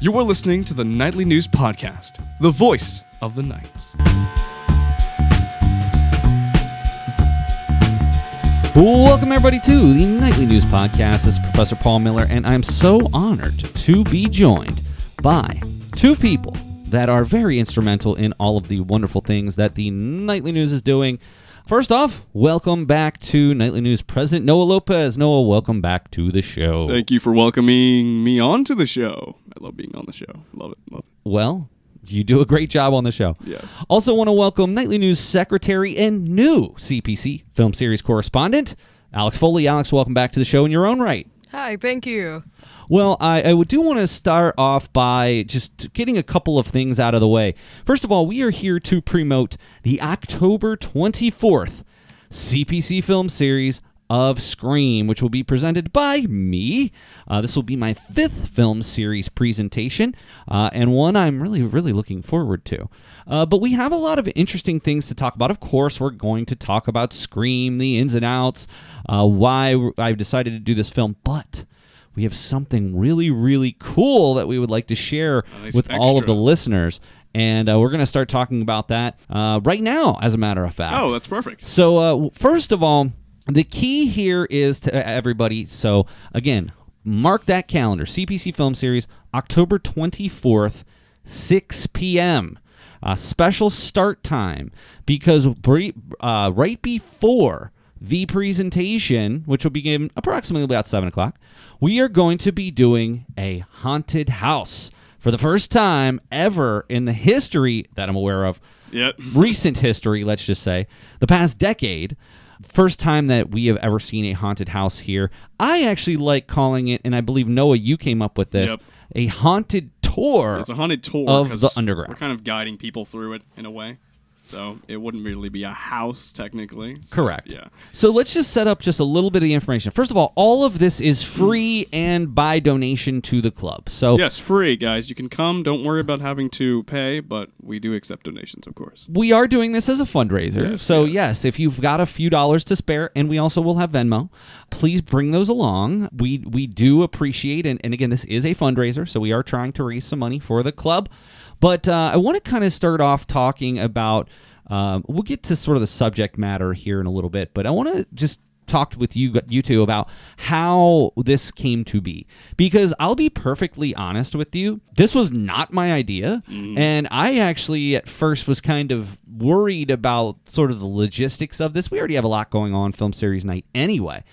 You are listening to the Nightly News Podcast, the voice of the Knights. Welcome, everybody, to the Nightly News Podcast. This is Professor Paul Miller, and I'm so honored to be joined by two people that are very instrumental in all of the wonderful things that the Nightly News is doing. First off, welcome back to Nightly News President Noah Lopez. Noah, welcome back to the show. Thank you for welcoming me onto the show. I love being on the show. Love it. Well, you do a great job on the show. Yes. Also want to welcome Nightly News Secretary and new CPC Film Series correspondent, Alex Foley. Alex, welcome back to the show in your own right. Hi, thank you. Well, I do want to start off by just getting a couple of things out of the way. First of all, we are here to promote the October 24th CPC Film Series of Scream, which will be presented by me. This will be my fifth film series presentation, and one I'm really looking forward to. But we have a lot of interesting things to talk about. Of course, we're going to talk about Scream, the ins and outs, why I've decided to do this film, but we have something really cool that we would like to share with all of the listeners. And we're going to start talking about that right now, as a matter of fact. Oh, that's perfect. So first of all, the key here is to everybody. So again, mark that calendar. CPC Film Series, October 24th, 6 p.m. Special start time, because right before the presentation, which will begin approximately about 7 o'clock, we are going to be doing a haunted house for the first time ever in the history that I'm aware of. Yep. Recent history, let's just say, the past decade. First time that we have ever seen a haunted house here. I actually like calling it, and I believe, Noah, you came up with this, a haunted tour. It's a haunted tour of the underground. We're kind of guiding people through it in a way. So it wouldn't really be a house, technically. So, correct. Yeah. So let's just set up just a little bit of the information. First of all of this is free and by donation to the club. So yes, free, guys. You can come. Don't worry about having to pay, but we do accept donations, of course. We are doing this as a fundraiser. Yes, so yes, if you've got a few dollars to spare, and we also will have Venmo, please bring those along. We do appreciate, and again, this is a fundraiser, so we are trying to raise some money for the club. But I want to kind of start off talking about, we'll get to sort of the subject matter here in a little bit, but I want to just talk with you two about how this came to be. Because I'll be perfectly honest with you, this was not my idea, and I actually at first was kind of worried about sort of the logistics of this. We already have a lot going on Film Series Night anyway.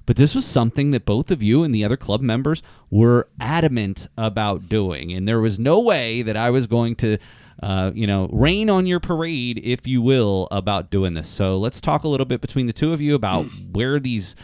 But this was something that both of you and the other club members were adamant about doing. And there was no way that I was going to, rain on your parade, if you will, about doing this. So let's talk a little bit between the two of you about where this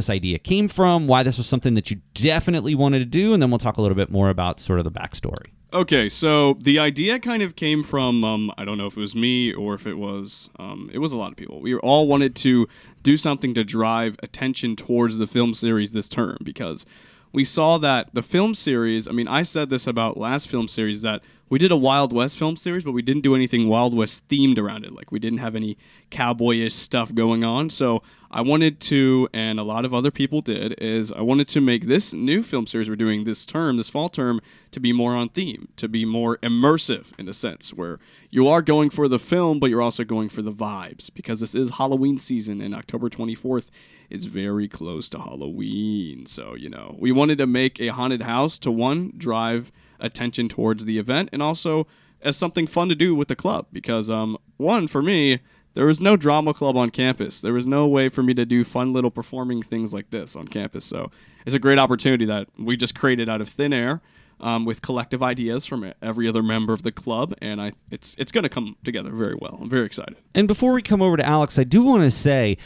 idea came from, why this was something that you definitely wanted to do, and then we'll talk a little bit more about sort of the backstory. Okay, so the idea kind of came from, I don't know if it was me or if it was a lot of people. We all wanted to do something to drive attention towards the film series this term, because we saw that the film series, I said this about last film series, that we did a Wild West film series, but we didn't do anything Wild West themed around it. Like, we didn't have any cowboyish stuff going on. So I wanted to, and a lot of other people did, is I wanted to make this new film series we're doing this fall term, to be more on theme, to be more immersive in a sense, where you are going for the film, but you're also going for the vibes, because this is Halloween season, and October 24th is very close to Halloween. So, we wanted to make a haunted house to, one, drive attention towards the event, and also as something fun to do with the club, because one, for me, there was no drama club on campus. There was no way for me to do fun little performing things like this on campus. So it's a great opportunity that we just created out of thin air, with collective ideas from every other member of the club, and it's going to come together very well. I'm very excited. And before we come over to Alex, I do want to say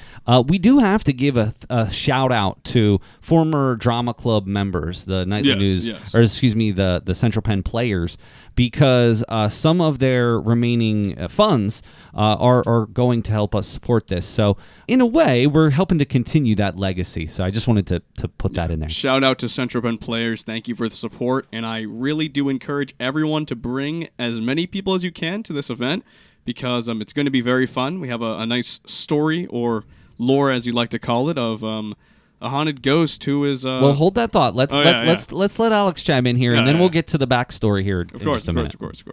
we do have to give a shout out to former drama club members, the Nightly News, or excuse me, the Central Penn players, because some of their remaining funds are going to help us support this. So in a way, we're helping to continue that legacy. So I just wanted to put that in there. Shout out to Central Penn players. Thank you for the support. And I really do encourage everyone to bring as many people as you can to this event, because it's going to be very fun. We have a nice story, or lore as you like to call it, of a haunted ghost who is. Well, hold that thought. Let's let Alex chime in here, and then we'll get to the backstory here in just a minute. Of course.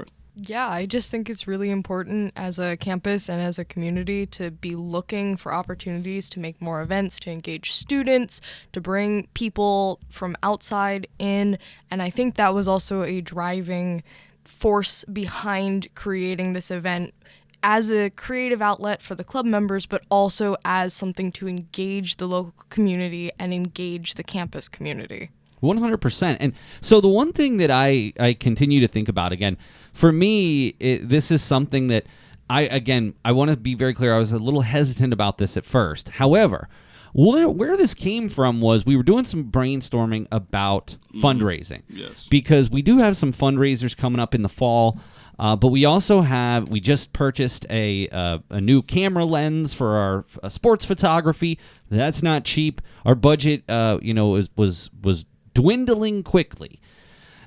Yeah, I just think it's really important as a campus and as a community to be looking for opportunities to make more events, to engage students, to bring people from outside in. And I think that was also a driving force behind creating this event as a creative outlet for the club members, but also as something to engage the local community and engage the campus community. 100%. And so the one thing that I continue to think about, again, for me, this is something that I want to be very clear. I was a little hesitant about this at first. However, where this came from was we were doing some brainstorming about fundraising. Yes. Because we do have some fundraisers coming up in the fall. But we also we just purchased a new camera lens for our sports photography. That's not cheap. Our budget, was dwindling quickly.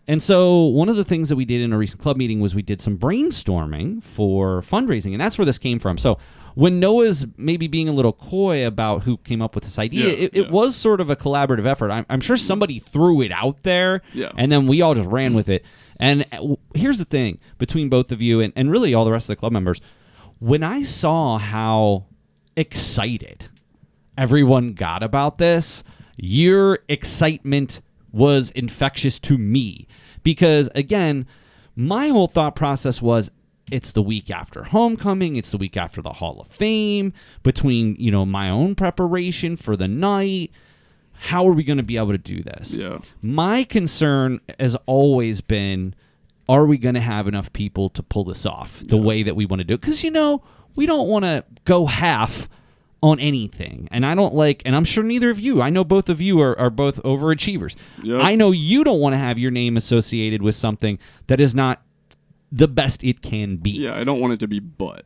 And so one of the things that we did in a recent club meeting was we did some brainstorming for fundraising, and that's where this came from. So when Noah's maybe being a little coy about who came up with this idea, it was sort of a collaborative effort. I'm sure somebody threw it out there, and then we all just ran with it. And here's the thing, between both of you and really all the rest of the club members, when I saw how excited everyone got about this, your excitement was infectious to me. Because, again, my whole thought process was, it's the week after homecoming, it's the week after the Hall of Fame, between, my own preparation for the night. How are we going to be able to do this? Yeah. My concern has always been, are we going to have enough people to pull this off the way that we want to do it? Because, we don't want to go half on anything. And I don't and I'm sure neither of you, I know both of you are both overachievers. Yep. I know you don't want to have your name associated with something that is not the best it can be. Yeah, I don't want it to be but.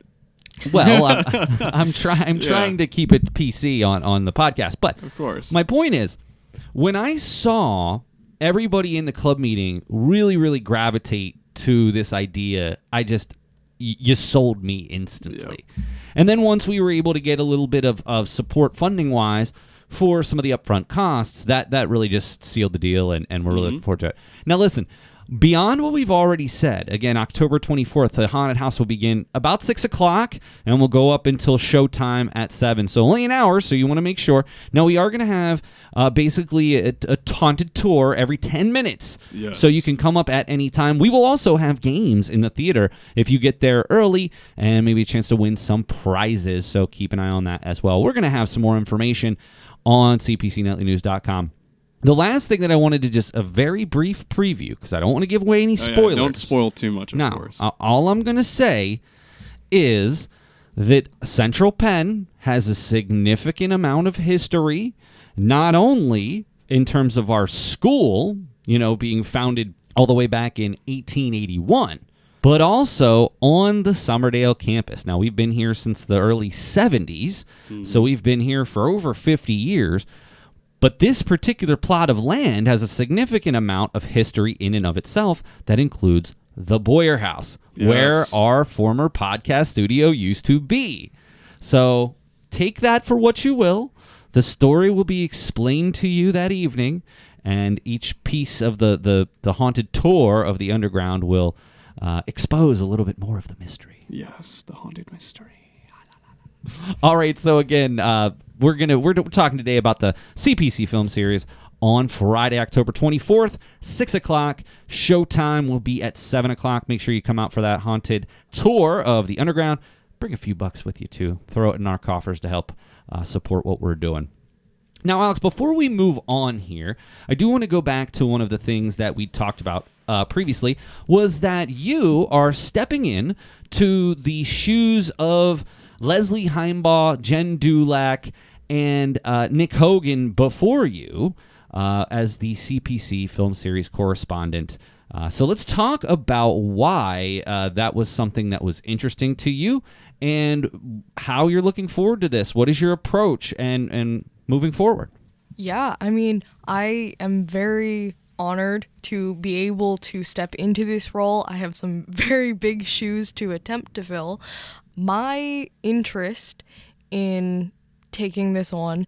Well, I'm trying to keep it PC on the podcast. But of course, my point is, when I saw everybody in the club meeting really, really gravitate to this idea, you sold me instantly. Yep. And then once we were able to get a little bit of support funding-wise for some of the upfront costs, that really just sealed the deal, and we're really looking forward to it. Now, listen, beyond what we've already said, again, October 24th, the Haunted House will begin about 6 o'clock, and we'll go up until showtime at 7. So only an hour, so you want to make sure. Now, we are going to have basically a haunted tour every 10 minutes. Yes. So you can come up at any time. We will also have games in the theater if you get there early, and maybe a chance to win some prizes. So keep an eye on that as well. We're going to have some more information on cpcnightlynews.com. The last thing that I wanted to just a very brief preview, because I don't want to give away any spoilers. Don't spoil too much, of course. All I'm going to say is that Central Penn has a significant amount of history, not only in terms of our school, being founded all the way back in 1881, but also on the Summerdale campus. Now, we've been here since the early 70s, so we've been here for over 50 years. But this particular plot of land has a significant amount of history in and of itself that includes the Boyer House, where our former podcast studio used to be. So take that for what you will. The story will be explained to you that evening, and each piece of the haunted tour of the underground will expose a little bit more of the mystery. Yes, the haunted mystery. All right, so again, we're talking today about the CPC Film Series on Friday, October 24th, 6 o'clock. Showtime will be at 7 o'clock. Make sure you come out for that haunted tour of the underground. Bring a few bucks with you, too. Throw it in our coffers to help support what we're doing. Now, Alex, before we move on here, I do want to go back to one of the things that we talked about previously, was that you are stepping in to the shoes of Leslie Heimbaugh, Jen Dulac, and Nick Hogan before you as the CPC Film Series correspondent. So let's talk about why that was something that was interesting to you and how you're looking forward to this. What is your approach and moving forward? Yeah, I am very honored to be able to step into this role. I have some very big shoes to attempt to fill. My interest in taking this on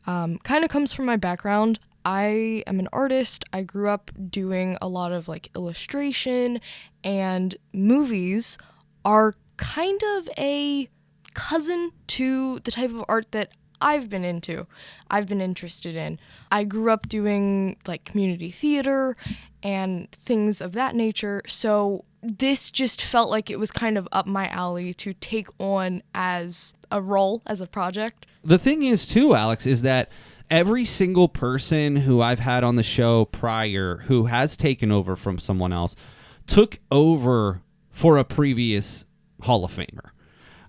kind of comes from my background. I am an artist. I grew up doing a lot of like illustration, and movies are kind of a cousin to the type of art that I've been interested in. I grew up doing like community theater and things of that nature, so this just felt like it was kind of up my alley to take on as a role, as a project. The thing is, too, Alex, is that every single person who I've had on the show prior who has taken over from someone else took over for a previous Hall of Famer.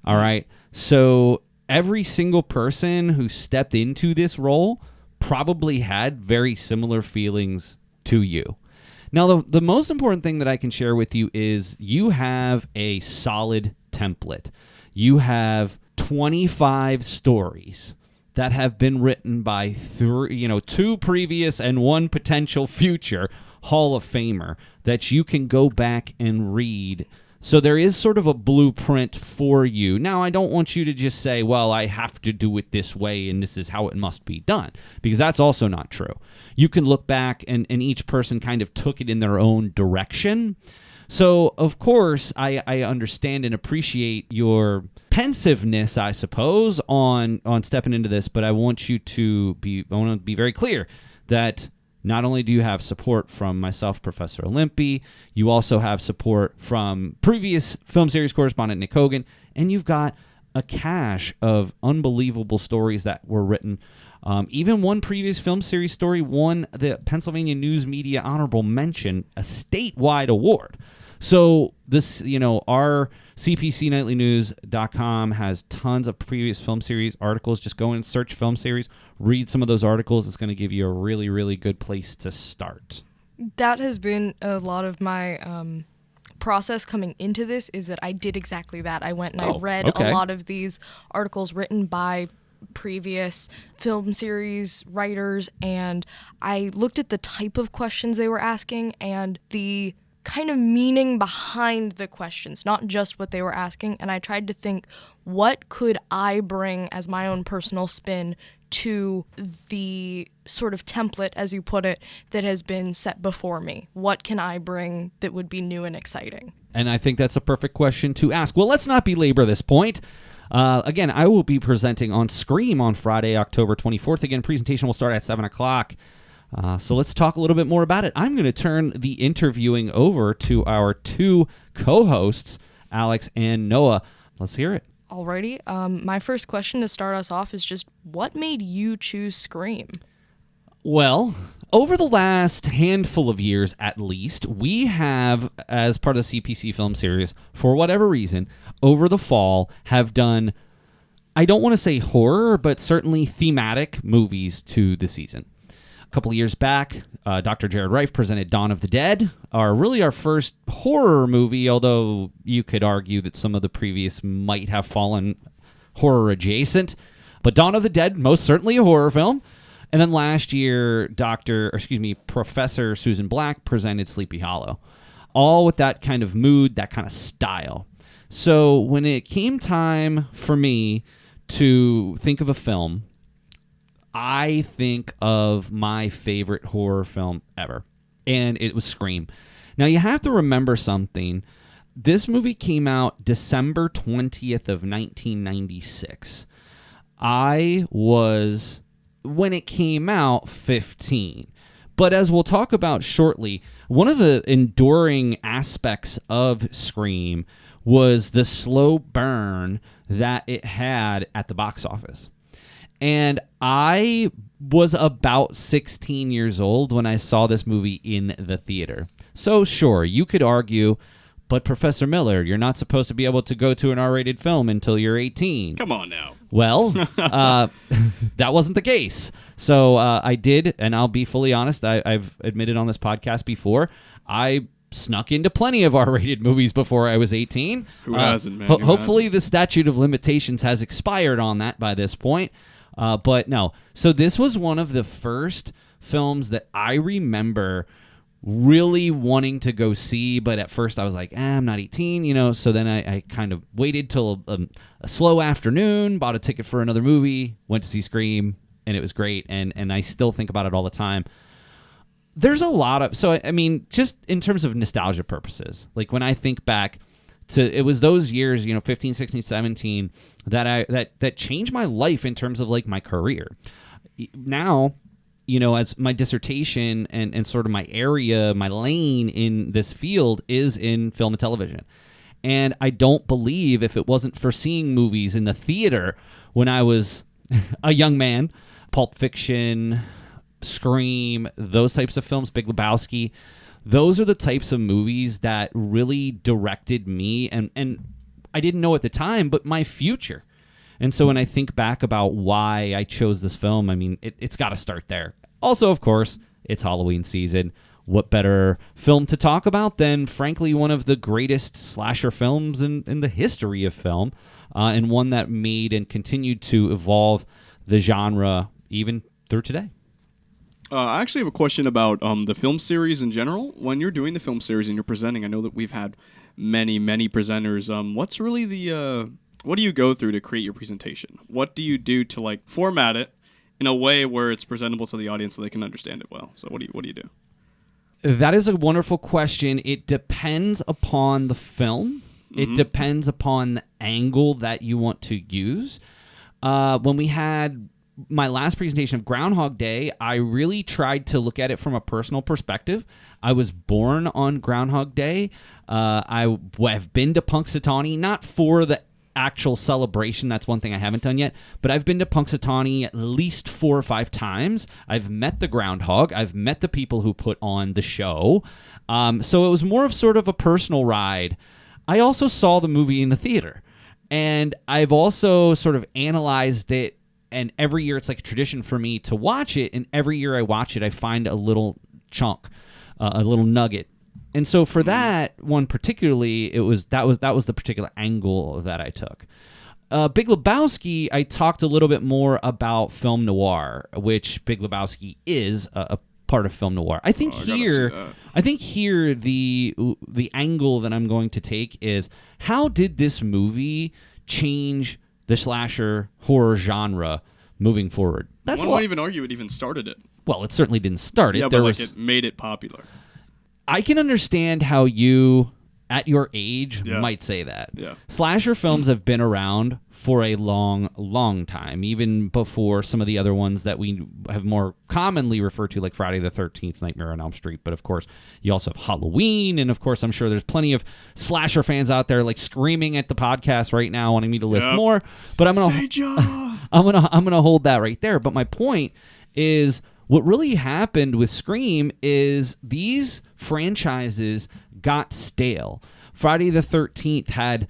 All right? So every single person who stepped into this role probably had very similar feelings to you. Now, the most important thing that I can share with you is you have a solid template. You have 25 stories that have been written by two previous and one potential future Hall of Famer that you can go back and read. So there is sort of a blueprint for you. Now, I don't want you to just say, well, I have to do it this way and this is how it must be done, because that's also not true. You can look back and each person kind of took it in their own direction. So, of course, I understand and appreciate your pensiveness, I suppose, on stepping into this, but I want to be very clear that not only do you have support from myself, Professor Olympi, you also have support from previous film series correspondent Nick Hogan, and you've got a cache of unbelievable stories that were written. Even one previous film series story won the Pennsylvania News Media Honorable Mention, a statewide award. So this, our CPCNightlyNews.com has tons of previous film series articles. Just go and search film series, read some of those articles. It's going to give you a really, really good place to start. That has been a lot of my process coming into this, is that I did exactly that. I went and I read a lot of these articles written by previous film series writers, and I looked at the type of questions they were asking and the kind of meaning behind the questions, not just what they were asking, and I tried to think, what could I bring as my own personal spin to the sort of template, as you put it, that has been set before me? What can I bring that would be new and exciting? And I think that's a perfect question to ask. Well, let's not belabor this point. Again, I will be presenting on Scream on Friday, October 24th. Again, presentation will start at 7 o'clock. So let's talk a little bit more about it. I'm going to turn the interviewing over to our two co-hosts, Alex and Noah. Let's hear it. Alrighty. My first question to start us off is just, what made you choose Scream? Well, over the last handful of years at least, we have, as part of the CPC Film Series, for whatever reason, over the fall, have done, I don't want to say horror, but certainly thematic movies to the season. A couple of years back, Dr. Jared Reif presented Dawn of the Dead, our first horror movie, although you could argue that some of the previous might have fallen horror adjacent. But Dawn of the Dead, most certainly a horror film. And then last year, Professor Susan Black presented Sleepy Hollow, all with that kind of mood, that kind of style. So when it came time for me to think of a film, I think of my favorite horror film ever, and it was Scream. Now, you have to remember something. This movie came out December 20th of 1996. I was, when it came out, 15. But as we'll talk about shortly, one of the enduring aspects of Scream was the slow burn that it had at the box office. And I was about 16 years old when I saw this movie in the theater. So sure, you could argue, but Professor Miller, you're not supposed to be able to go to an R-rated film until you're 18. Come on now. Well, that wasn't the case. So I did, and I'll be fully honest, I've admitted on this podcast before, I snuck into plenty of R-rated movies before I was 18. Who hasn't, man? Hopefully the statute of limitations has expired on that by this point. But no. So this was one of the first films that I remember really wanting to go see, but at first I was like, I'm not 18, so then I kind of waited till a slow afternoon, bought a ticket for another movie, went to see Scream, and it was great, and I still think about it all the time. There's a lot of, so I mean, just in terms of nostalgia purposes, like when I think back to, it was those years, 15, 16, 17, that changed my life in terms of like my career. Now, as my dissertation and sort of my area, my lane in this field is in film and television. And I don't believe if it wasn't for seeing movies in the theater when I was a young man, Pulp Fiction, Scream, those types of films, Big Lebowski, those are the types of movies that really directed me, and I didn't know at the time, but my future. And so when I think back about why I chose this film, I mean, it's got to start there. Also, of course, it's Halloween season. What better film to talk about than, frankly, one of the greatest slasher films in the history of film, and one that made and continued to evolve the genre even through today. I actually have a question about the film series in general. When you're doing the film series and you're presenting, I know that we've had many, many presenters. What's really what do you go through to create your presentation? What do you do to like format it in a way where it's presentable to the audience so they can understand it well? So what do you do? That is a wonderful question. It depends upon the film. It depends upon the angle that you want to use. When we had my last presentation of Groundhog Day, I really tried to look at it from a personal perspective. I was born on Groundhog Day. I have been to Punxsutawney, not for the actual celebration. That's one thing I haven't done yet. But I've been to Punxsutawney at least 4 or 5 times. I've met the groundhog. I've met the people who put on the show. So it was more of sort of a personal ride. I also saw the movie in the theater. And I've also sort of analyzed it. And every year it's like a tradition for me to watch it. And every year I watch it, I find a little chunk, a little nugget. And so for that one particularly, that was the particular angle that I took. Big Lebowski, I talked a little bit more about film noir, which Big Lebowski is a part of film noir. I think here the angle that I'm going to take is, how did this movie change the slasher horror genre moving forward? One might even argue it even started it. Well, it certainly didn't start it. Yeah, but it made it popular. I can understand how you, at your age, might say that. Yeah. Slasher films have been around for a long, long time, even before some of the other ones that we have more commonly referred to, like Friday the 13th, Nightmare on Elm Street. But, of course, you also have Halloween. And, of course, I'm sure there's plenty of slasher fans out there like screaming at the podcast right now wanting me to list more. But I'm gonna hold that right there. But my point is, what really happened with Scream is these franchises got stale. Friday the 13th had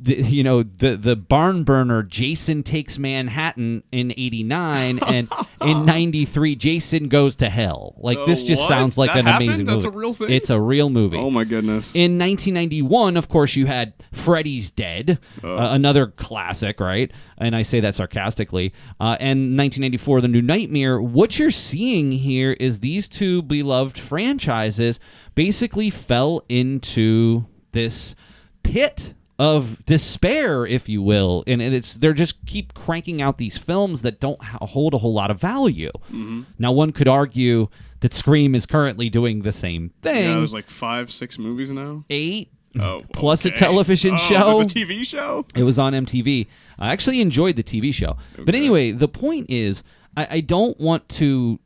the barn burner Jason Takes Manhattan in 89, and in 93 Jason Goes to Hell. Like, this just sounds like an amazing movie. That's a real thing? It's a real movie. Oh my goodness. In 1991, of course, you had Freddy's Dead, another classic, right? And I say that sarcastically. And 1994, The New Nightmare. What you're seeing here is these two beloved franchises basically fell into this pit of despair, if you will, and they're just keep cranking out these films that don't hold a whole lot of value. Mm-hmm. Now, one could argue that Scream is currently doing the same thing. Yeah, there's like 5-6 movies now. 8. Oh, plus a television show. It was a TV show? It was on MTV. I actually enjoyed the TV show. Okay. But anyway, the point is, I don't want to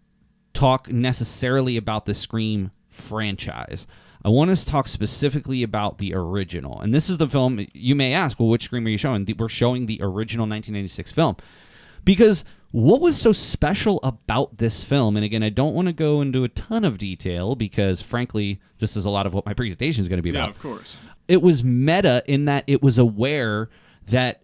talk necessarily about the Scream franchise. I want us to talk specifically about the original. And this is the film. You may ask, well, which Scream are you showing? We're showing the original 1996 film. Because what was so special about this film, and again, I don't want to go into a ton of detail because, frankly, this is a lot of what my presentation is going to be about. Yeah, of course. It was meta in that it was aware that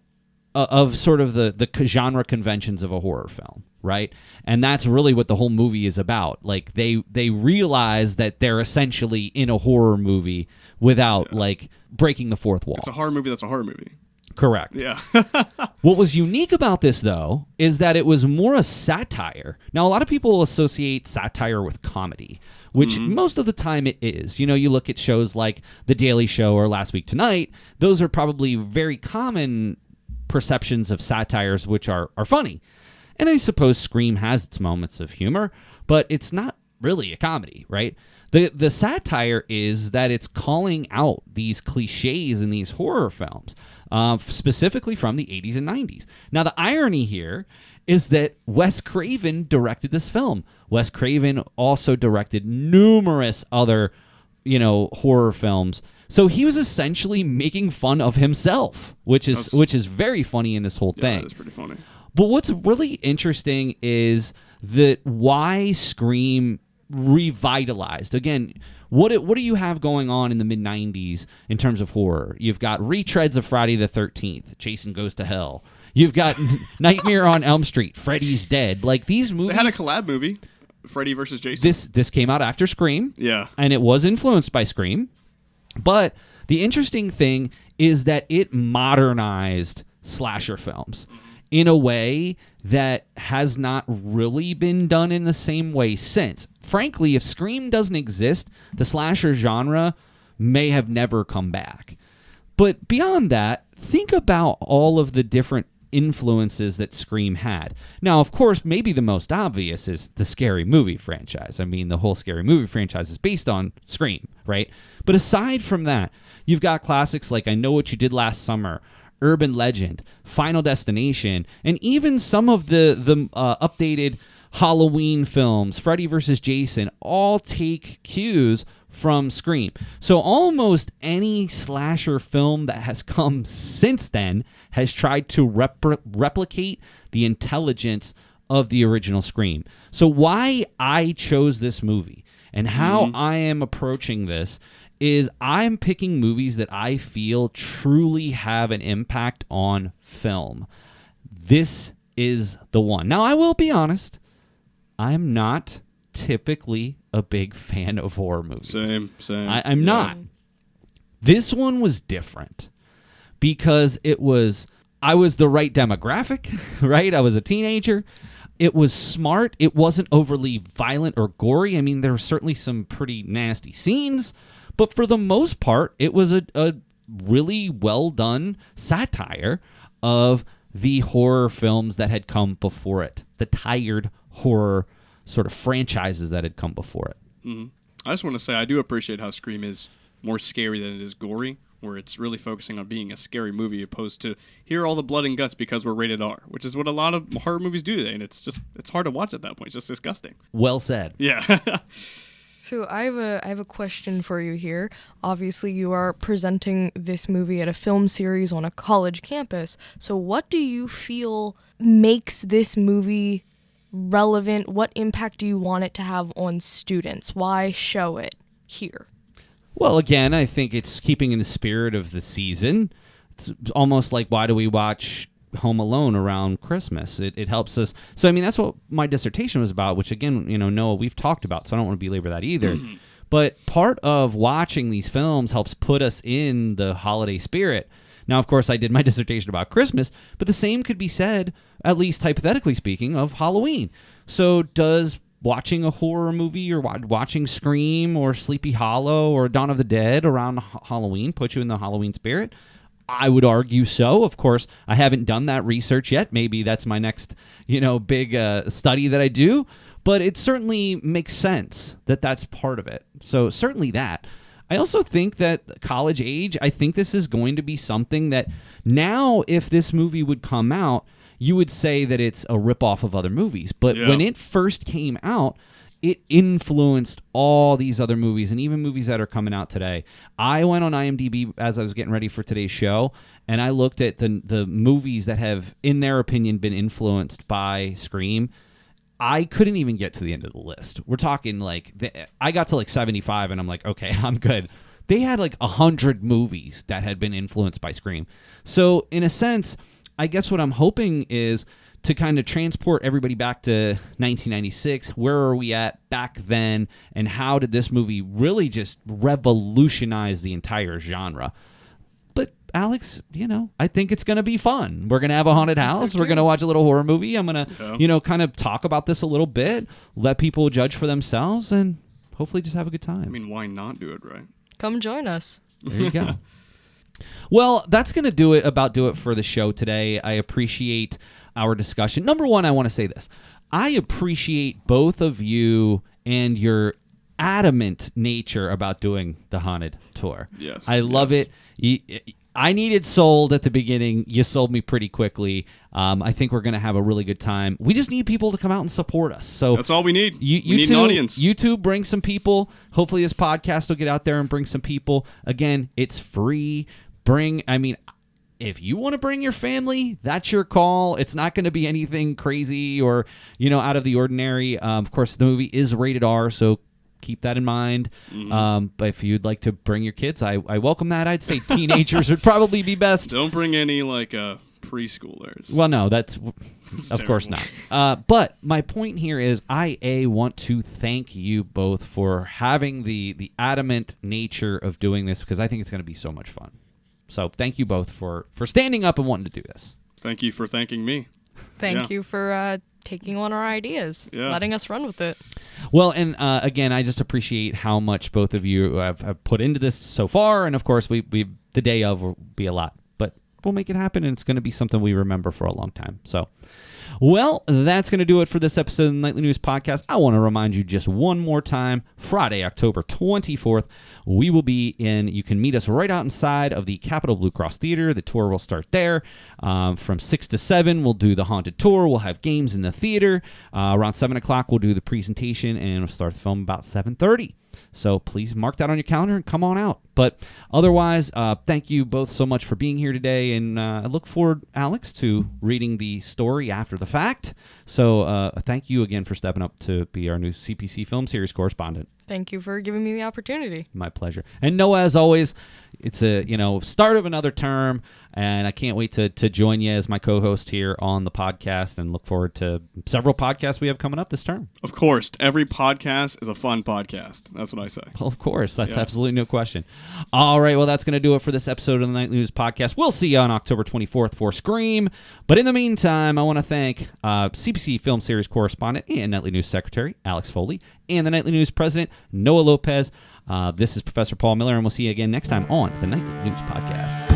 of sort of the genre conventions of a horror film, right? And that's really what the whole movie is about. Like, they realize that they're essentially in a horror movie without like breaking the fourth wall. It's a horror movie that's a horror movie. Correct. Yeah. What was unique about this, though, is that it was more a satire. Now, a lot of people associate satire with comedy, which most of the time it is. You know, you look at shows like The Daily Show or Last Week Tonight, those are probably very common perceptions of satires which are funny. And I suppose Scream has its moments of humor, but it's not really a comedy, right? The satire is that it's calling out these cliches in these horror films, specifically from the 80s and 90s. Now, the irony here is that Wes Craven directed this film. Wes Craven also directed numerous other, horror films. So he was essentially making fun of himself, which is very funny in this whole thing. That's pretty funny. But what's really interesting is that why Scream revitalized. Again, what do you have going on in the mid-90s in terms of horror? You've got retreads of Friday the 13th, Jason Goes to Hell. You've got Nightmare on Elm Street, Freddy's Dead. Like these movies. They had a collab movie, Freddy versus Jason. This came out after Scream. Yeah. And it was influenced by Scream. But the interesting thing is that it modernized slasher films in a way that has not really been done in the same way since. Frankly, if Scream doesn't exist, the slasher genre may have never come back. But beyond that, think about all of the different influences that Scream had. Now, of course, maybe the most obvious is the Scary Movie franchise. I mean, the whole Scary Movie franchise is based on Scream, right? But aside from that, you've got classics like I Know What You Did Last Summer, Urban Legend, Final Destination, and even some of the updated Halloween films, Freddy vs. Jason, all take cues from Scream. So almost any slasher film that has come since then has tried to replicate the intelligence of the original Scream. So why I chose this movie and how I am approaching this is I'm picking movies that I feel truly have an impact on film. This is the one. Now, I will be honest, I'm not typically a big fan of horror movies. Same. I'm not. This one was different because I was the right demographic, right? I was a teenager. It was smart. It wasn't overly violent or gory. I mean, there were certainly some pretty nasty scenes, but for the most part, it was a really well done satire of the horror films that had come before it, the tired horror sort of franchises that had come before it. Mm-hmm. I just want to say I do appreciate how Scream is more scary than it is gory, where it's really focusing on being a scary movie opposed to here are all the blood and guts because we're rated R, which is what a lot of horror movies do today, and it's hard to watch at that point. It's just disgusting. Well said. Yeah. So I have a question for you here. Obviously, you are presenting this movie at a film series on a college campus. So what do you feel makes this movie relevant? What impact do you want it to have on students? Why show it here? Well, again, I think it's keeping in the spirit of the season. It's almost like why do we watch Home Alone around Christmas? It helps us. So, I mean, that's what my dissertation was about, which, again, Noah, we've talked about, so I don't want to belabor that either. But part of watching these films helps put us in the holiday spirit. Now, of course, I did my dissertation about Christmas, but the same could be said, at least hypothetically speaking, of Halloween. So does watching a horror movie or watching Scream or Sleepy Hollow or Dawn of the Dead around Halloween put you in the Halloween spirit? I would argue so. Of course, I haven't done that research yet. Maybe that's my next, big study that I do. But it certainly makes sense that that's part of it. So certainly that. I also think that college age, I think this is going to be something that now if this movie would come out, you would say that it's a ripoff of other movies. But when it first came out, it influenced all these other movies and even movies that are coming out today. I went on IMDb as I was getting ready for today's show, and I looked at the movies that have, in their opinion, been influenced by Scream. I couldn't even get to the end of the list. We're talking I got to 75, and I'm like, okay, I'm good. They had 100 movies that had been influenced by Scream. So in a sense, I guess what I'm hoping is to kind of transport everybody back to 1996. Where are we at back then, and how did this movie really just revolutionize the entire genre? But Alex, I think it's going to be fun. We're going to have a haunted house. We're going to watch a little horror movie. I'm going to, kind of talk about this a little bit, let people judge for themselves, and hopefully just have a good time. I mean, why not do it right? Come join us. There you go. Well, that's going to do it for the show today. I appreciate our discussion. Number one, I want to say this. I appreciate both of you and your adamant nature about doing the haunted tour. Yes. I love it. I needed sold at the beginning. You sold me pretty quickly. I think we're going to have a really good time. We just need people to come out and support us. So that's all we need. We need an audience. YouTube, bring some people. Hopefully this podcast will get out there and bring some people. Again, it's free. If you want to bring your family, that's your call. It's not going to be anything crazy or, out of the ordinary. Of course, the movie is rated R, so keep that in mind. But if you'd like to bring your kids, I welcome that. I'd say teenagers would probably be best. Don't bring any preschoolers. Well, no, that's of course not. But my point here is I want to thank you both for having the adamant nature of doing this, because I think it's going to be so much fun. So thank you both for standing up and wanting to do this. Thank you for thanking me. Thank you for taking on our ideas, letting us run with it. Well, and again, I just appreciate how much both of you have put into this so far. And of course, we the day of will be a lot, but we'll make it happen, and it's going to be something we remember for a long time. So, well, that's going to do it for this episode of the Nightly News Podcast. I want to remind you just one more time, Friday, October 24th, we will be you can meet us right out inside of the Capitol Blue Cross Theater. The tour will start there. From 6 to 7, we'll do the haunted tour. We'll have games in the theater. Around 7 o'clock, we'll do the presentation, and we'll start the film about 7:30. So please mark that on your calendar and come on out. But otherwise, thank you both so much for being here today, and I look forward, Alex, to reading the story after the fact. So thank you again for stepping up to be our new CPC Film Series correspondent. Thank you for giving me the opportunity. My pleasure. And Noah, as always, it's a start of another term, and I can't wait to join you as my co-host here on the podcast, and look forward to several podcasts we have coming up this term. Of course, every podcast is a fun podcast. That's what I say. Well, of course, that's absolutely no question. All right, well, that's going to do it for this episode of the Nightly News Podcast. We'll see you on October 24th for Scream. But in the meantime, I want to thank CPC Film Series correspondent and Nightly News Secretary Alex Foley, and the Nightly News President Noah Lopez. This is Professor Paul Miller, and we'll see you again next time on the Nightly News Podcast.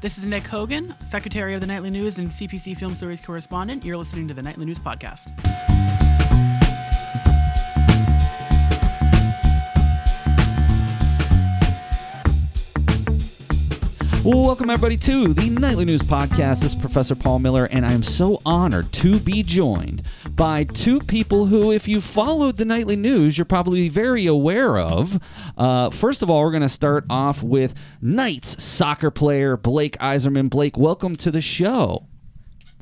This is Nick Hogan, Secretary of the Nightly News and CPC Film Series correspondent. You're listening to the Nightly News Podcast. Welcome, everybody, to the Nightly News Podcast. This is Professor Paul Miller, and I am so honored to be joined by two people who, if you followed the Nightly News, you're probably very aware of. First of all, we're going to start off with Knights soccer player Blake Eiserman. Blake, welcome to the show.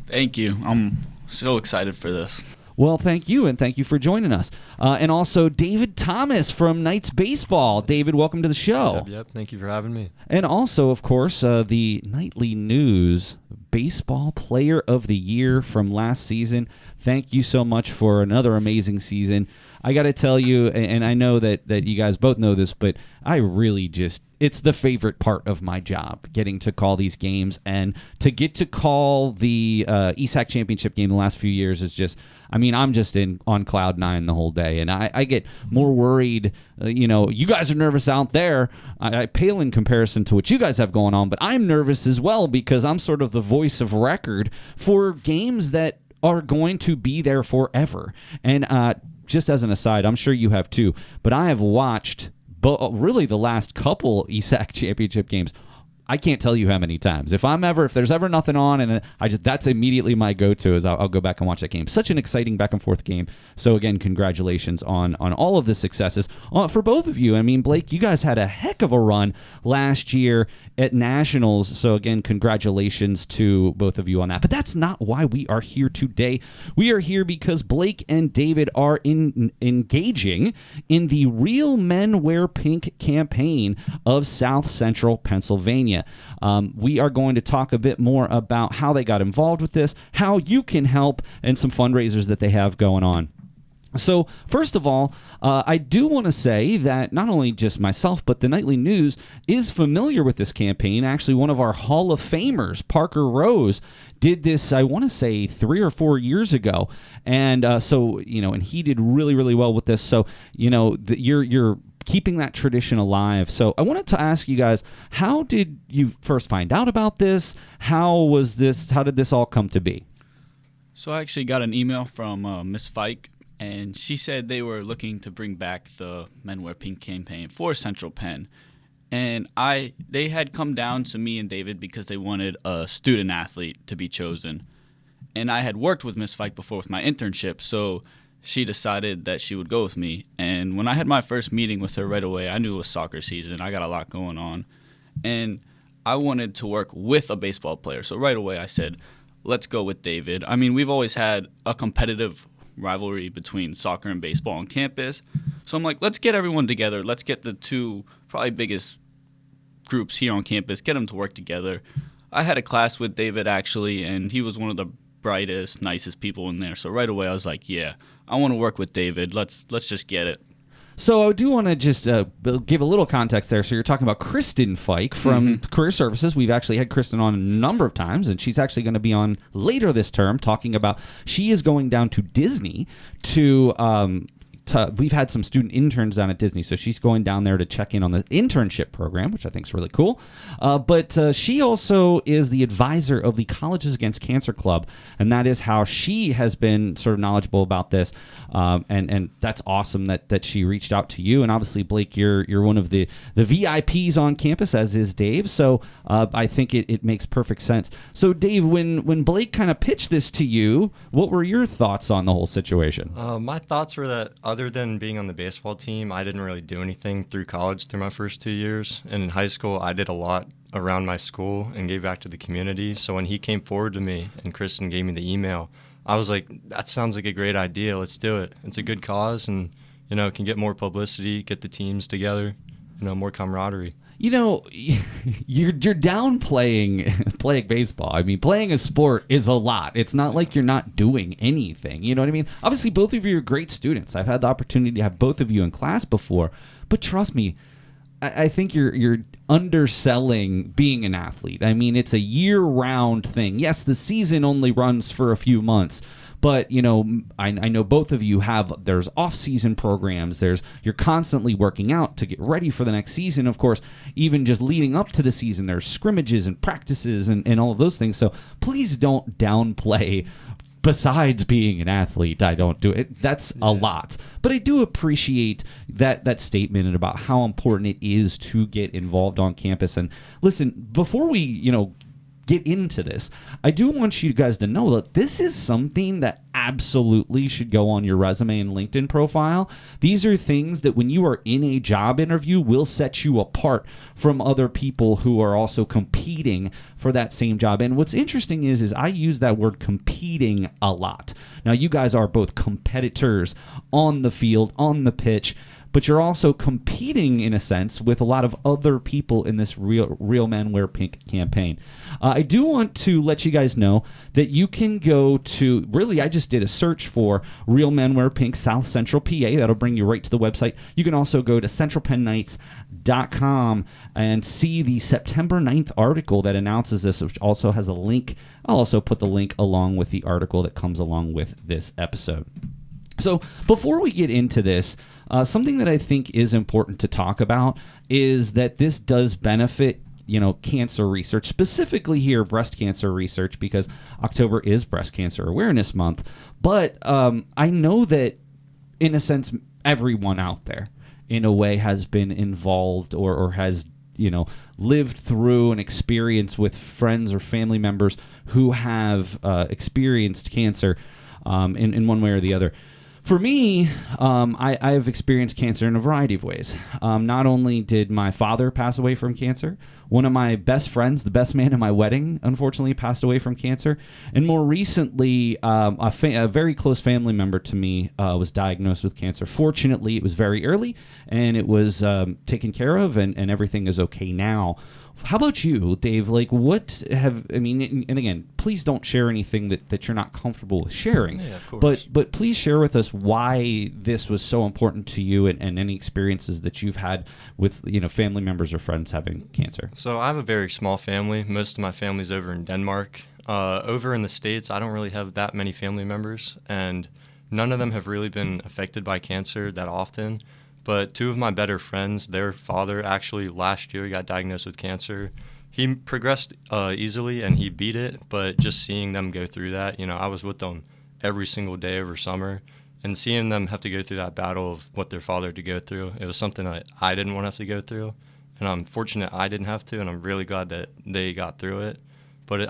Thank you. I'm so excited for this. Well, thank you, and thank you for joining us. And also David Thomas from Knights Baseball. David, welcome to the show. Yep. Thank you for having me. And also, of course, the Nightly News Baseball Player of the Year from last season. Thank you so much for another amazing season. I got to tell you, and I know that you guys both know this, but I really it's the favorite part of my job, getting to call these games, and to get to call the ESAC championship game the last few years is just, I'm just on cloud nine the whole day, and I get more worried. You guys are nervous out there. I pale in comparison to what you guys have going on, but I'm nervous as well because I'm sort of the voice of record for games that are going to be there forever. And just as an aside, I'm sure you have too, but I have watched really the last couple ESAC championship games. I can't tell you how many times. If there's ever nothing on, and that's immediately my go-to is I'll go back and watch that game. Such an exciting back and forth game. So again, congratulations on all of the successes for both of you. Blake, you guys had a heck of a run last year at Nationals. So again, congratulations to both of you on that. But that's not why we are here today. We are here because Blake and David are engaging in the Real Men Wear Pink campaign of South Central Pennsylvania. We are going to talk a bit more about how they got involved with this, how you can help, and some fundraisers that they have going on. So, first of all, I do want to say that not only just myself, but the Nightly News is familiar with this campaign. Actually, one of our Hall of Famers, Parker Rose, did this, I want to say, 3 or 4 years ago. And so, and he did really, really well with this. So, you're keeping that tradition alive. So I wanted to ask you guys, how did you first find out about this? How did this all come to be? So I actually got an email from Miss Fike, and she said they were looking to bring back the Men Wear Pink campaign for Central Penn. And they had come down to me and David because they wanted a student athlete to be chosen. And I had worked with Miss Fike before with my internship, so she decided that she would go with me. And when I had my first meeting with her right away, I knew it was soccer season. I got a lot going on. And I wanted to work with a baseball player. So right away I said, let's go with David. I mean, we've always had a competitive rivalry between soccer and baseball on campus. So I'm like, let's get everyone together. Let's get the two probably biggest groups here on campus, get them to work together. I had a class with David, actually, and he was one of the brightest, nicest people in there. So right away I was like, yeah, I want to work with David. Let's just get it. So I do want to just give a little context there. So you're talking about Kristen Fike from Career Services. We've actually had Kristen on a number of times, and she's actually going to be on later this term talking about she is going down to Disney to we've had some student interns down at Disney, so she's going down there to check in on the internship program, which I think is really cool. But she also is the advisor of the Colleges Against Cancer Club, and that is how she has been sort of knowledgeable about this. And that's awesome that she reached out to you. And obviously, Blake, you're one of the VIPs on campus, as is Dave. So I think it makes perfect sense. So Dave, when Blake kind of pitched this to you, what were your thoughts on the whole situation? My thoughts were that other than being on the baseball team, I didn't really do anything through college through my first 2 years. And in high school, I did a lot around my school and gave back to the community. So when he came forward to me and Kristen gave me the email, I was like, that sounds like a great idea. Let's do it. It's a good cause, and, it can get more publicity, get the teams together, more camaraderie. You're downplaying playing baseball. I mean, playing a sport is a lot. It's not like you're not doing anything. You know what I mean? Obviously, both of you are great students. I've had the opportunity to have both of you in class before. But trust me, I think you're underselling being an athlete. I mean, it's a year-round thing. Yes, the season only runs for a few months. But, I know both of you there's off-season programs. You're constantly working out to get ready for the next season. Of course, even just leading up to the season, there's scrimmages and practices and all of those things. So please don't downplay. Besides being an athlete, I don't do it. That's a lot. But I do appreciate that statement about how important it is to get involved on campus. And listen, before we, get into this, I do want you guys to know that this is something that absolutely should go on your resume and LinkedIn profile. These are things that when you are in a job interview will set you apart from other people who are also competing for that same job. And what's interesting is I use that word competing a lot. Now, you guys are both competitors on the field, on the pitch, but you're also competing, in a sense, with a lot of other people in this Real Men Wear Pink campaign. I do want to let you guys know that you can go to, I just did a search for Real Men Wear Pink South Central PA. That'll bring you right to the website. You can also go to centralpennnights.com and see the September 9th article that announces this, which also has a link. I'll also put the link along with the article that comes along with this episode. So before we get into this, something that I think is important to talk about is that this does benefit, cancer research, specifically here breast cancer research, because October is Breast Cancer Awareness Month. But I know that, in a sense, everyone out there, in a way, has been involved or has, lived through an experience with friends or family members who have experienced cancer in one way or the other. For me, I've experienced cancer in a variety of ways. Not only did my father pass away from cancer, one of my best friends, the best man at my wedding, unfortunately passed away from cancer. And more recently, a very close family member to me was diagnosed with cancer. Fortunately, it was very early, and it was taken care of, and everything is okay now. How about you, Dave? Like, and again, please don't share anything that you're not comfortable with sharing. Yeah, of course. But please share with us why this was so important to you and any experiences that you've had with, family members or friends having cancer. So I have a very small family. Most of my family's over in Denmark. Over in the States, I don't really have that many family members, and none of them have really been affected by cancer that often. But two of my better friends, their father actually last year got diagnosed with cancer. He progressed easily and he beat it, but just seeing them go through that, I was with them every single day over summer, and seeing them have to go through that battle of what their father had to go through, it was something that I didn't want to have to go through. And I'm fortunate I didn't have to, and I'm really glad that they got through it. But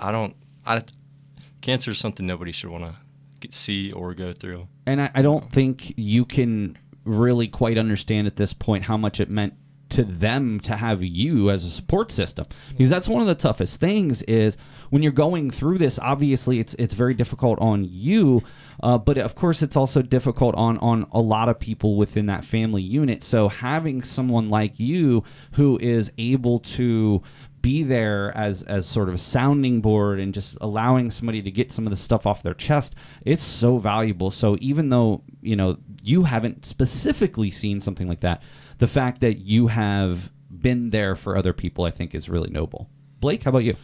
cancer is something nobody should want to see or go through. And I don't think you can really quite understand at this point how much it meant to them to have you as a support system, because that's one of the toughest things is when you're going through this. Obviously it's very difficult on you, but of course it's also difficult on a lot of people within that family unit. So having someone like you who is able to be there as sort of a sounding board and just allowing somebody to get some of the stuff off their chest, it's so valuable. So even though you haven't specifically seen something like that, the fact that you have been there for other people, I think, is really noble. Blake, how about you?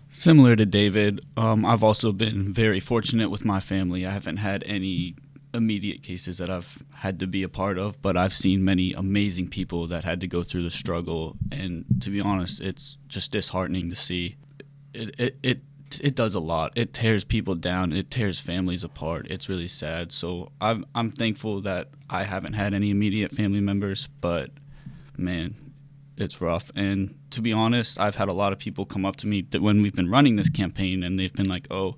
Similar to David, I've also been very fortunate with my family. I haven't had any immediate cases that I've had to be a part of, but I've seen many amazing people that had to go through the struggle, and to be honest, it's just disheartening to see. It does a lot. It tears people down. It tears families apart. It's really sad. So I'm thankful that I haven't had any immediate family members, but man, it's rough. And to be honest, I've had a lot of people come up to me that when we've been running this campaign, and they've been like, "Oh,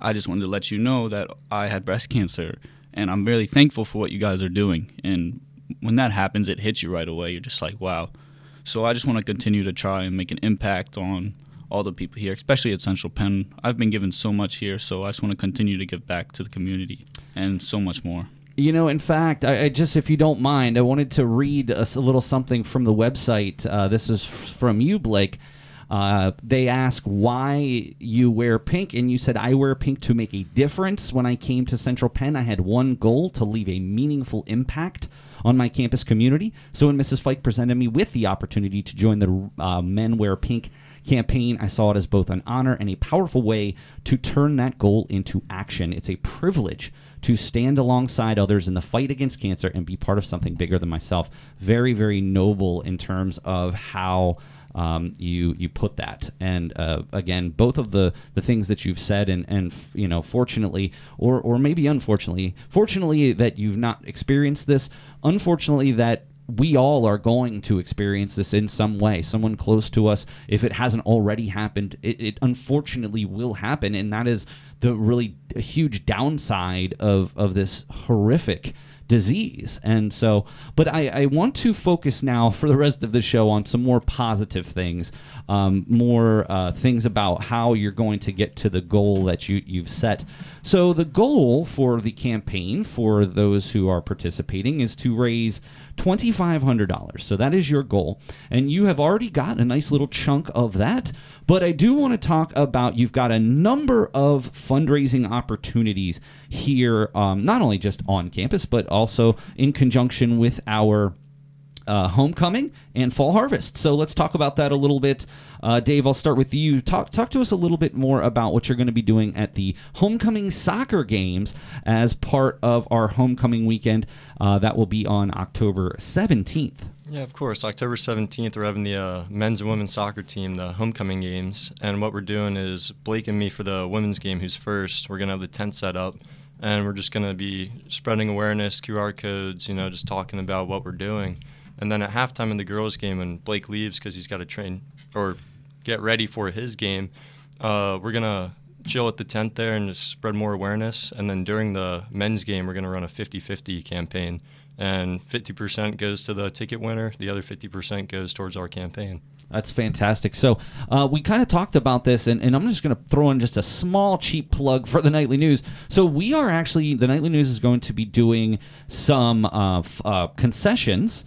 I just wanted to let you know that I had breast cancer, and I'm really thankful for what you guys are doing." And when that happens, it hits you right away. You're just like, wow. So I just want to continue to try and make an impact on all the people here, especially at Central Penn. I've been given so much here, so I just want to continue to give back to the community and so much more. In fact, I just, if you don't mind, I wanted to read a little something from the website. This is from you, Blake. They ask why you wear pink, and you said, "I wear pink to make a difference. When I came to Central Penn, I had one goal: to leave a meaningful impact on my campus community. So when Mrs. Fike presented me with the opportunity to join the Men Wear Pink campaign, I saw it as both an honor and a powerful way to turn that goal into action. It's a privilege to stand alongside others in the fight against cancer and be part of something bigger than myself." Very, very noble in terms of how you put that. And again, both of the things that you've said, and fortunately, or maybe unfortunately, fortunately that you've not experienced this, unfortunately that we all are going to experience this in some way. Someone close to us, if it hasn't already happened, it unfortunately will happen, and that is the really huge downside of this horrific disease. And so, but I want to focus now for the rest of the show on some more positive things, more things about how you're going to get to the goal that you've set. So the goal for the campaign, for those who are participating, is to raise $2,500. So that is your goal, and you have already got a nice little chunk of that. But I do want to talk about, you've got a number of fundraising opportunities here, not only just on campus, but also in conjunction with our homecoming and fall harvest. So let's talk about that a little bit. Dave, I'll start with you. Talk to us a little bit more about what you're going to be doing at the homecoming soccer games as part of our homecoming weekend. That will be on October 17th. Yeah, of course. October 17th, we're having the men's and women's soccer team, the homecoming games. And what we're doing is Blake and me for the women's game, who's first, we're going to have the tent set up. And we're just going to be spreading awareness, QR codes, just talking about what we're doing. And then at halftime in the girls' game, when Blake leaves because he's got to train or get ready for his game, we're going to chill at the tent there and just spread more awareness. And then during the men's game, we're going to run a 50-50 campaign. And 50% goes to the ticket winner. The other 50% goes towards our campaign. That's fantastic. So we kind of talked about this, and I'm just going to throw in just a small cheap plug for the Nightly News. So we are actually, the Nightly News is going to be doing some concessions.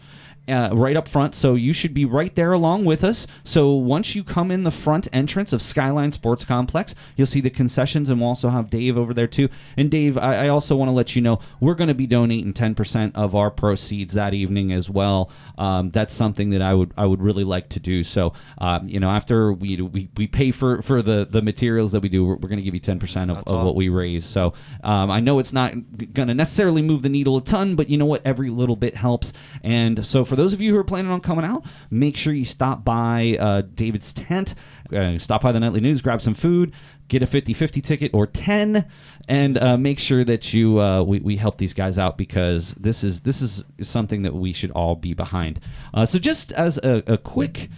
right up front, so you should be right there along with us. So once you come in the front entrance of Skyline Sports Complex, you'll see the concessions, and we'll also have Dave over there too. And Dave, I also want to let you know we're going to be donating 10% of our proceeds that evening as well. That's something that I would really like to do. So after we pay for the materials that we do, we're going to give you 10% of what we raise. So I know it's not going to necessarily move the needle a ton, but you know what? Every little bit helps. And so for those of you who are planning on coming out, make sure you stop by David's tent, stop by the Nightly News, grab some food, get a 50-50 ticket or 10, and make sure that we help these guys out, because this is something that we should all be behind. So just as a quick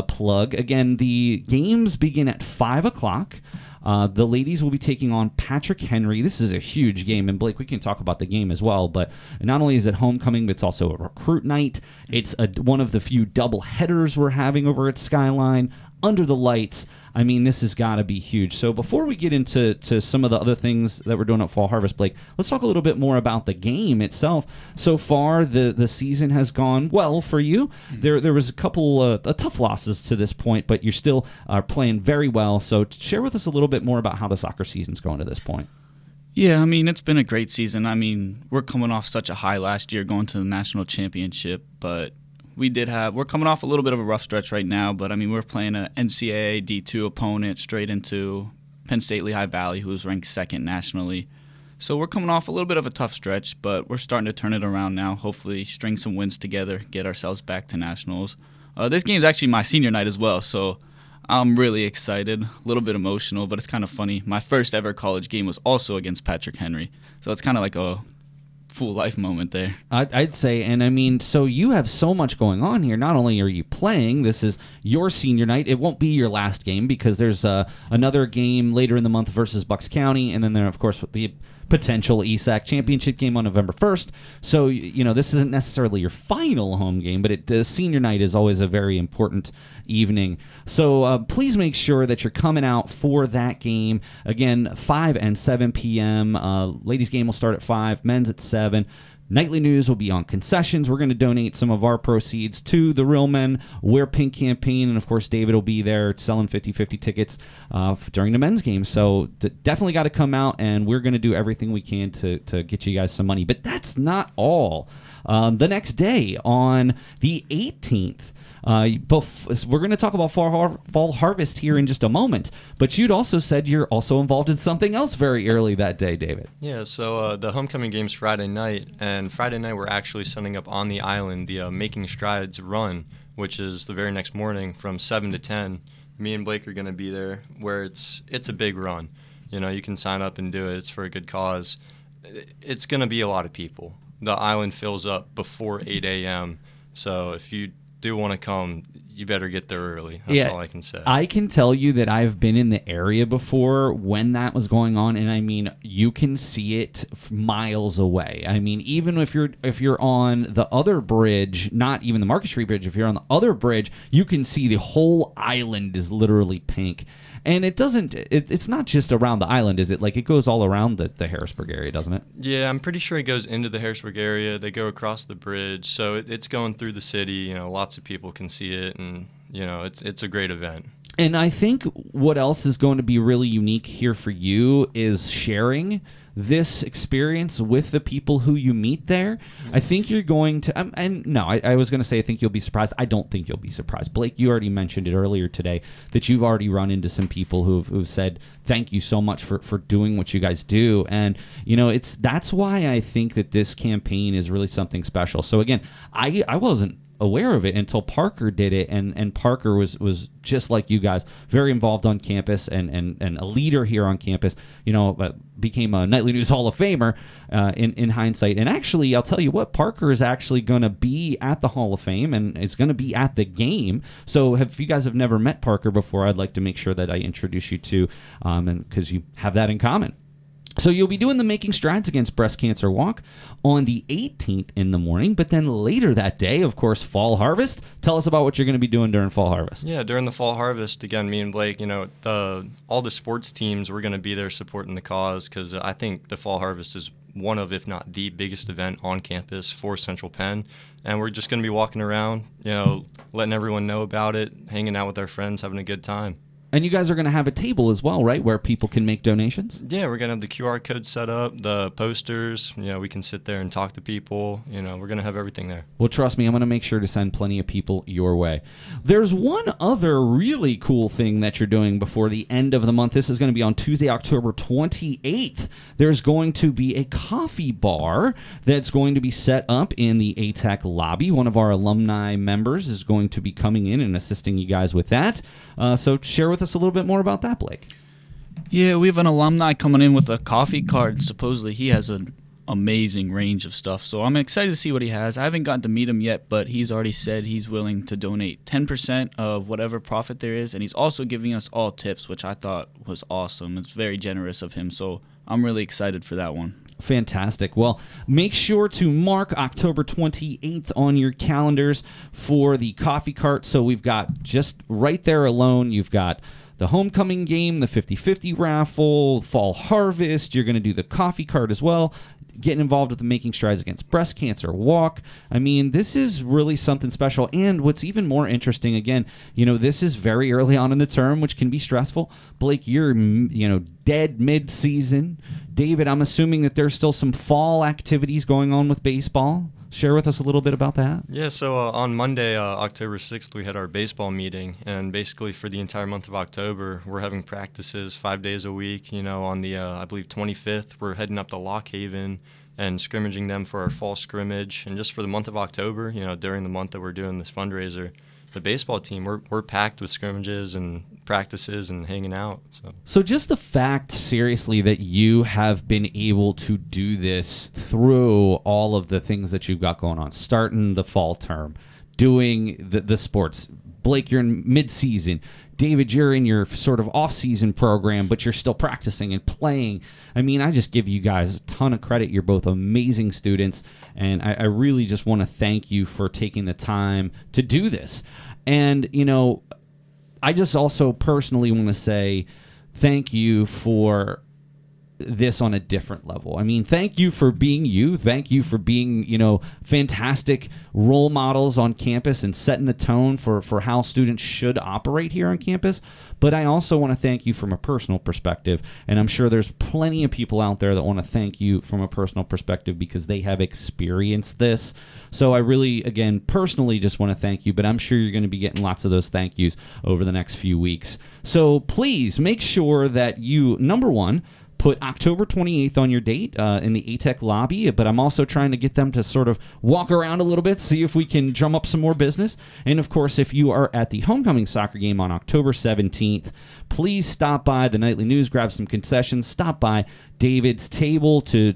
plug, again, the games begin at 5 o'clock. The ladies will be taking on Patrick Henry. This is a huge game, and Blake, we can talk about the game as well, but not only is it homecoming, but it's also a recruit night. It's one of the few double headers we're having over at Skyline, under the lights. I mean, this has got to be huge. So before we get into some of the other things that we're doing at Fall Harvest, Blake, let's talk a little bit more about the game itself. So far, the season has gone well for you. There was a couple tough losses to this point, but you still are playing very well. So share with us a little bit more about how the soccer season's going to this point. Yeah, I mean, it's been a great season. I mean, we're coming off such a high last year going to the national championship, but we're coming off a little bit of a rough stretch right now, but I mean, we're playing an NCAA D2 opponent straight into Penn State Lehigh Valley, who's ranked second nationally. So we're coming off a little bit of a tough stretch, but we're starting to turn it around now, hopefully string some wins together, get ourselves back to nationals. This game's actually my senior night as well, so I'm really excited, a little bit emotional, but it's kind of funny. My first ever college game was also against Patrick Henry, so it's kind of like a full life moment there. I'd say, and I mean, so you have so much going on here. Not only are you playing, this is your senior night. It won't be your last game, because there's another game later in the month versus Bucks County, and then there, of course, the potential ESAC championship game on November 1st. So, this isn't necessarily your final home game, but the senior night is always a very important evening. So please make sure that you're coming out for that game. Again, 5 and 7 p.m. Ladies' game will start at 5, men's at 7. Nightly News will be on concessions. We're going to donate some of our proceeds to the Real Men Wear Pink campaign, and of course David will be there selling 50-50 tickets during the men's game. So definitely got to come out, and we're going to do everything we can to get you guys some money. But that's not all. The next day, on the 18th, we're going to talk about Fall Harvest here in just a moment, but you'd also said you're also involved in something else very early that day, David. Yeah, so the homecoming game's Friday night, and Friday night we're actually setting up on the island the Making Strides run, which is the very next morning from 7 to 10. Me and Blake are going to be there, where it's a big run. You can sign up and do it. It's for a good cause. It's going to be a lot of people. The island fills up before 8 a.m., so if you do want to come, you better get there early. That's all I can say. I can tell you that I've been in the area before when that was going on, and I mean, you can see it miles away. I mean, even if you're on the other bridge, not even the Market Street Bridge, if you're on the other bridge, you can see the whole island is literally pink. And it's not just around the island, is it? Like, it goes all around the Harrisburg area, doesn't it? Yeah, I'm pretty sure it goes into the Harrisburg area. They go across the bridge, so it's going through the city. Lots of people can see it, and it's a great event. And I think what else is going to be really unique here for you is sharing this experience with the people who you meet there. I think you're going to, I was going to say I think you'll be surprised. I don't think you'll be surprised. Blake, you already mentioned it earlier today that you've already run into some people who've said thank you so much for doing what you guys do. And, that's why I think that this campaign is really something special. So again, I wasn't aware of it until Parker did it, and Parker was just like you guys, very involved on campus and a leader here on campus, became a Nightly News Hall of Famer in hindsight. And actually, I'll tell you what, Parker is actually going to be at the Hall of Fame, and it's going to be at the game. So if you guys have never met Parker before, I'd like to make sure that I introduce you to, and because you have that in common. So you'll be doing the Making Strides Against Breast Cancer Walk on the 18th in the morning, but then later that day, of course, Fall Harvest. Tell us about what you're going to be doing during Fall Harvest. Yeah, during the Fall Harvest, again, me and Blake, all the sports teams, we're going to be there supporting the cause, because I think the Fall Harvest is one of, if not the biggest event on campus for Central Penn. and we're just going to be walking around, letting everyone know about it, hanging out with our friends, having a good time. And you guys are going to have a table as well, right, where people can make donations? Yeah, we're going to have the QR code set up, the posters. We can sit there and talk to people. We're going to have everything there. Well, trust me, I'm going to make sure to send plenty of people your way. There's one other really cool thing that you're doing before the end of the month. This is going to be on Tuesday, October 28th. There's going to be a coffee bar that's going to be set up in the ATEC lobby. One of our alumni members is going to be coming in and assisting you guys with that. So share with us a little bit more about that, Blake. Yeah, we have an alumni coming in with a coffee cart. Supposedly he has an amazing range of stuff, so I'm excited to see what he has. I haven't gotten to meet him yet, but he's already said he's willing to donate 10% of whatever profit there is, and he's also giving us all tips, which I thought was awesome. It's very generous of him, so I'm really excited for that one. Fantastic. Well, make sure to mark October 28th on your calendars for the coffee cart. So we've got just right there alone, you've got the homecoming game, the 50-50 raffle, fall harvest. You're going to do the coffee cart as well. Getting involved with the Making Strides Against Breast Cancer walk. I mean, this is really something special. And what's even more interesting, again, this is very early on in the term, which can be stressful. Blake, you're, dead mid-season. David, I'm assuming that there's still some fall activities going on with baseball. Share with us a little bit about that. Yeah, so on Monday, October 6th, we had our baseball meeting, and basically for the entire month of October, we're having practices 5 days a week. On the, I believe, 25th, we're heading up to Lock Haven and scrimmaging them for our fall scrimmage. And just for the month of October, during the month that we're doing this fundraiser, the baseball team, we're packed with scrimmages and practices and hanging out. So just the fact, seriously, that you have been able to do this through all of the things that you've got going on, starting the fall term, doing the sports. Blake, you're in mid-season. David, you're in your sort of off-season program, but you're still practicing and playing. I mean, I just give you guys a ton of credit. You're both amazing students, and I really just want to thank you for taking the time to do this. And, I just also personally want to say thank you for this on a different level. I mean, thank you for being you. Thank you for being, fantastic role models on campus and setting the tone for how students should operate here on campus. But I also want to thank you from a personal perspective. And I'm sure there's plenty of people out there that want to thank you from a personal perspective because they have experienced this. So I really, again, personally just want to thank you, but I'm sure you're going to be getting lots of those thank yous over the next few weeks. So please make sure that you, number one, put October 28th on your date in the ATEC lobby, but I'm also trying to get them to sort of walk around a little bit, see if we can drum up some more business. And, of course, if you are at the homecoming soccer game on October 17th, please stop by the Nightly News, grab some concessions, stop by David's table to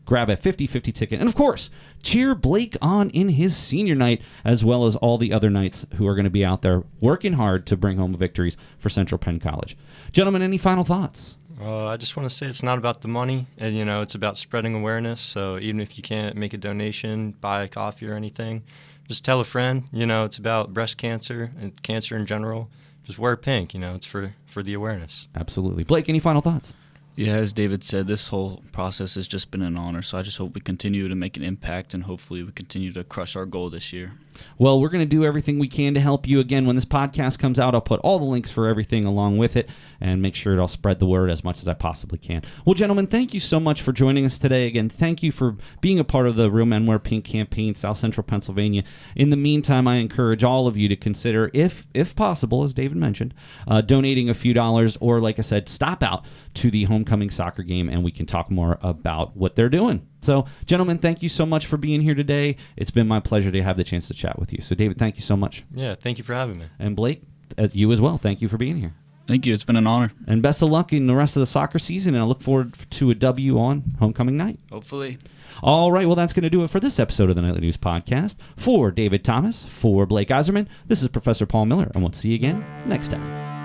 grab a 50-50 ticket, and, of course, cheer Blake on in his senior night, as well as all the other nights who are going to be out there working hard to bring home victories for Central Penn College. Gentlemen, any final thoughts? I just want to say it's not about the money, and it's about spreading awareness. So even if you can't make a donation, buy a coffee or anything, just tell a friend. It's about breast cancer and cancer in general. Just wear pink. It's for the awareness. Absolutely. Blake, any final thoughts? Yeah, as David said, this whole process has just been an honor. So I just hope we continue to make an impact, and hopefully we continue to crush our goal this year. Well, we're going to do everything we can to help you. Again, when this podcast comes out, I'll put all the links for everything along with it and make sure I'll spread the word as much as I possibly can. Well, gentlemen, thank you so much for joining us today. Again, thank you for being a part of the Real Men Wear Pink campaign, South Central Pennsylvania. In the meantime, I encourage all of you to consider, if possible, as David mentioned, donating a few dollars or, like I said, stop out to the homecoming soccer game and we can talk more about what they're doing. So, gentlemen, thank you so much for being here today. It's been my pleasure to have the chance to chat with you. So, David, thank you so much. Yeah, thank you for having me. And Blake, you as well. Thank you for being here. Thank you. It's been an honor. And best of luck in the rest of the soccer season, and I look forward to a W on homecoming night. Hopefully. All right, well, that's going to do it for this episode of the Nightly News Podcast. For David Thomas, for Blake Eiserman, this is Professor Paul Miller, and we'll see you again next time.